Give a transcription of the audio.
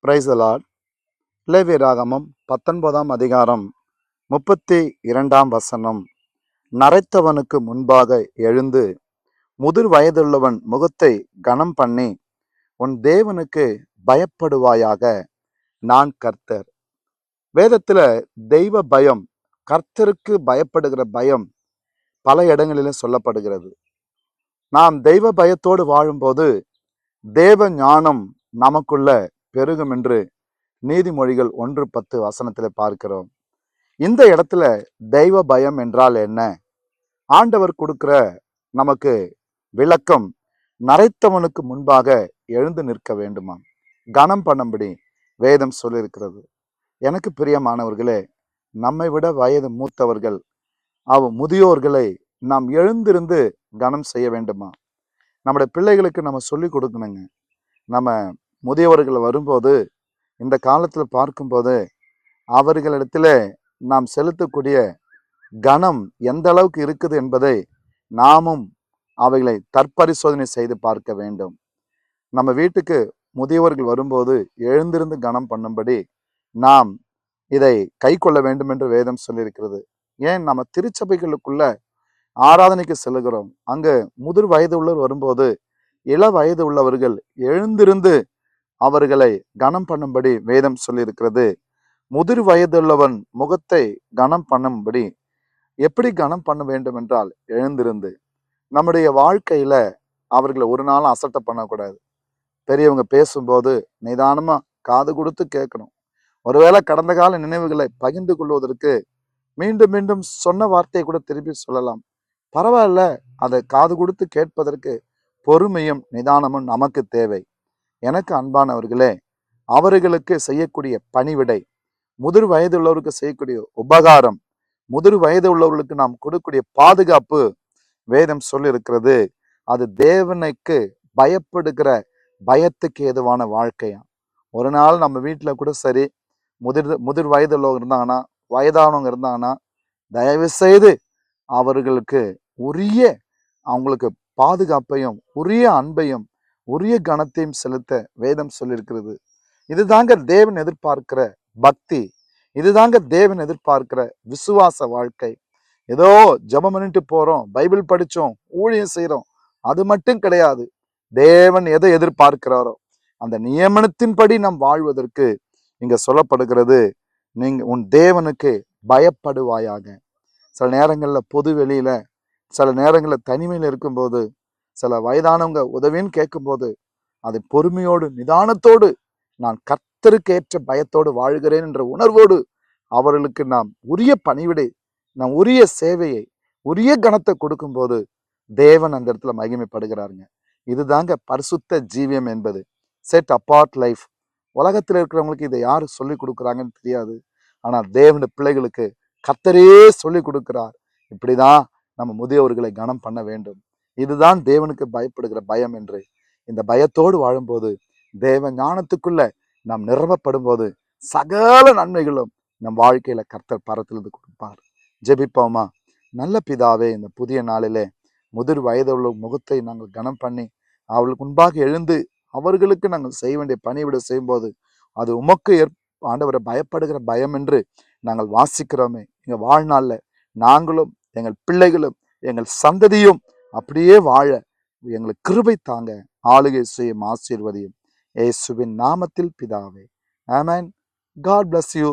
Praise the Lord. லேவியராகமம் 19ஆம் அதிகாரம் 32ஆம் வசனம். நரைத்தவனுக்கு முன்பாக எழுந்து முதிர் வயதுள்ளவன் முகத்தை கனம் பண்ணி உன் தேவனுக்கு பயப்படுவாயாக, நான் கர்த்தர். வேதத்துல தெய்வ பயம், கர்த்தருக்கு பயப்படுகிற பயம் பல இடங்களிலும் சொல்லப்படுகிறது. நாம் தெய்வ பயத்தோடு வாழும்போது தேவ ஞானம் நமக்குள்ள பெருகும் என்று நீதிமொழிகள் 1:10 வசனத்தில் பார்க்கிறோம். இந்த இடத்துல தெய்வ பயம் என்றால் என்ன? ஆண்டவர் கொடுக்கிற நமக்கு விளக்கம், நரைத்தவனுக்கு முன்பாக எழுந்து நிற்க வேண்டுமா, கனம் பண்ணும்படி வேதம் சொல்லியிருக்கிறது. எனக்கு பிரியமானவர்களே, நம்மை விட வயது மூத்தவர்கள், முதியோர்களை நாம் எழுந்திருந்து கனம் செய்ய வேண்டுமா? நம்முடைய பிள்ளைகளுக்கு நம்ம சொல்லி கொடுக்கணுங்க. நம்ம முதியவர்கள் வரும்போது, இந்த காலத்தில் பார்க்கும்போது அவர்களிடத்துல நாம் செலுத்தக்கூடிய கனம் எந்த அளவுக்கு இருக்குது என்பதை நாமும் அவைகளை தற்பரிசோதனை செய்து பார்க்க வேண்டும். நம்ம வீட்டுக்கு முதியவர்கள் வரும்போது எழுந்திருந்து கனம் பண்ணும்படி நாம் இதை கை கொள்ள வேண்டும் என்று வேதம் சொல்லியிருக்கிறது. ஏன், நம்ம திருச்சபைகளுக்குள்ள ஆராதனைக்கு செல்லுகிறோம். அங்கு முதிர் வயது உள்ளவர் வரும்போது இள வயது உள்ளவர்கள் எழுந்திருந்து அவர்களை கனம் பண்ணும்படி வேதம் சொல்லியிருக்கிறது. முதிர் வயதுள்ளவன் முகத்தை கனம் பண்ணும்படி எப்படி கனம் பண்ண வேண்டும் என்றால், எழுந்திருந்து. நம்முடைய வாழ்க்கையில அவர்களை ஒரு நாளும் அசட்டை பண்ணக்கூடாது. பெரியவங்க பேசும்போது நிதானமா காது கொடுத்து கேட்கணும். ஒருவேளை கடந்த கால நினைவுகளை பகிர்ந்து கொள்வதற்கு மீண்டும் மீண்டும் சொன்ன வார்த்தையை கூட திருப்பி சொல்லலாம். பரவாயில்ல, அதை காது கொடுத்து கேட்பதற்கு பொறுமையும் நிதானமும் நமக்கு தேவை. எனக்கு அன்பானவர்களே, அவர்களுக்கு செய்யக்கூடிய பணிவிடை, முதிர் வயது உள்ளவருக்கு செய்யக்கூடிய உபகாரம், முதிர் வயது உள்ளவர்களுக்கு நாம் கொடுக்கக்கூடிய பாதுகாப்பு வேதம் சொல்லியிருக்கிறது. அது தேவனுக்கு பயப்படுகிற பயத்துக்கு ஏதுவான வாழ்க்கையா. ஒரு நாள் நம்ம வீட்டுல கூட சரி, முதிர் வயது உள்ளவங்க இருந்தாங்கன்னா, வயதானவங்க இருந்தாங்கன்னா, தயவு செய்து அவர்களுக்கு உரிய அவங்களுக்கு பாதுகாப்பையும் உரிய அன்பையும் உரிய கனத்தையும் செலுத்த வேதம் சொல்லியிருக்கிறது. இதுதாங்க தேவன் எதிர்பார்க்கிற பக்தி, இதுதாங்க தேவன் எதிர்பார்க்கிற விசுவாச வாழ்க்கை. ஏதோ ஜெபம் பண்ணிட்டு போறோம், பைபிள் படிச்சோம், ஊழியம் செய்யறோம், அது மட்டும் கிடையாது. தேவன் எதை எதிர்பார்க்கிறாரோ அந்த நியமனத்தின்படி நாம் வாழ்வதற்கு இங்க சொல்லப்படுகிறது, நீங்க உன் தேவனுக்கு பயப்படுவாயாக. சில நேரங்கள்ல பொது வெளியில, சில நேரங்கள்ல தனிமையில் இருக்கும்போது, சில வயதானவங்க உதவின்னு கேட்கும்போது அதை பொறுமையோடு நிதானத்தோடு, நான் கர்த்தருக்கு ஏற்ற பயத்தோடு வாழ்கிறேன் என்ற உணர்வோடு அவர்களுக்கு நாம் உரிய பணிவிடை, நாம் உரிய சேவையை, உரிய கனத்தை கொடுக்கும்போது தேவன் அந்த இடத்துல மகிமைப்படுகிறாருங்க. இதுதாங்க பரிசுத்த ஜீவியம் என்பது, செட் அப்பார்ட் லைஃப். உலகத்தில் இருக்கிறவங்களுக்கு இதை யாரு சொல்லி கொடுக்குறாங்கன்னு தெரியாது. ஆனா தேவனுடைய பிள்ளைகளுக்கு கர்த்தரே சொல்லி கொடுக்கிறார். இப்படிதான் நம்ம முதியவர்களை கனம் பண்ண வேண்டும். இதுதான் தேவனுக்கு பயப்படுகிற பயம் என்று. இந்த பயத்தோடு வாழும்போது, தேவ ஞானத்துக்குள்ள நாம் நிரப்பப்படும் போது சகல நன்மைகளும் நம் வாழ்க்கையில கர்த்தர் பரத்திலிருந்து கொடுப்பார். ஜெபிப்போமா? நல்ல பிதாவே, இந்த புதிய நாளிலே முதிர் வயதுள்ள முகத்தை நாங்கள் கனம் பண்ணி அவர்களுக்கு முன்பாக எழுந்து அவர்களுக்கு நாங்கள் செய்ய வேண்டிய பணிவிட செய்யும்போது அது உமக்கு ஆண்டவரை பயப்படுகிற பயம் என்று நாங்கள் வாசிக்கிறோமே. எங்க வாழ்நாள்ல நாங்களும் எங்கள் பிள்ளைகளும் எங்கள் சந்ததியும் அப்படியே வாழ எங்களுக்கு கிருபை தாங்க. ஆளுகை செய்யும் ஆசீர்வதியும் இயேசுவின் நாமத்தில் பிதாவே, ஆமென். God bless you.